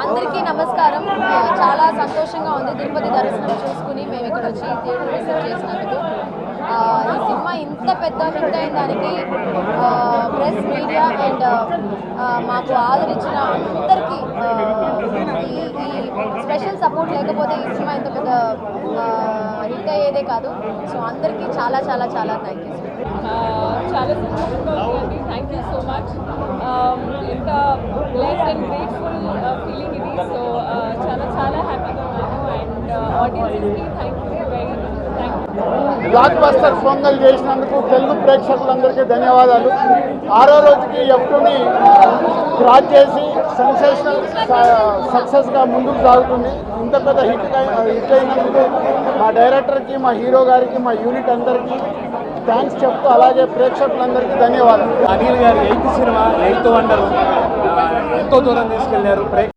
అందరికీ నమస్కారం. చాలా సంతోషంగా ఉంది తిరుపతి దర్శనం చూసుకుని మేము ఇక్కడ వచ్చి థియేటర్ విజిట్ చేసినందుకు. ఈ సినిమా ఇంత పెద్ద హిట్ అయిన దానికి ప్రెస్ మీడియా అండ్ మాకు ఆదరించిన అందరికీ ఈ స్పెషల్ సపోర్ట్ లేకపోతే ఈ సినిమా ఇంత పెద్ద హిట్ అయ్యేదే కాదు. సో అందరికీ చాలా చాలా చాలా థ్యాంక్ యూ. చాలా సంతోషంగా ఉందండి. Thank you so much. ఇంత బ్లెస్డ్ అండ్ గ్రేట్ఫుల్ ఫీలింగ్ ఇది. సో చాలా చాలా హ్యాపీగా ఉన్నాను అండ్ ఆడియన్స్కి thank you very block buster pongal చేసినందుకు తెలుగు ప్రేక్షకులందరికీ ధన్యవాదాలు. 6వ రోజుకి F2ని క్రాస్ చేసి సెన్సేషనల్ సక్సెస్గా ముందుకు సాగుతుంది. ఇంత పెద్ద హిట్ అయినందుకు మా డైరెక్టర్కి, మా హీరో గారికి, మా యూనిట్ అందరికీ థ్యాంక్స్ చెప్తూ, అలాగే ప్రేక్షకులందరికీ ధన్యవాదాలు. అనిల్ గారి 8th సినిమా 8th వండర్ ఎంతో దూరం తీసుకెళ్లారు.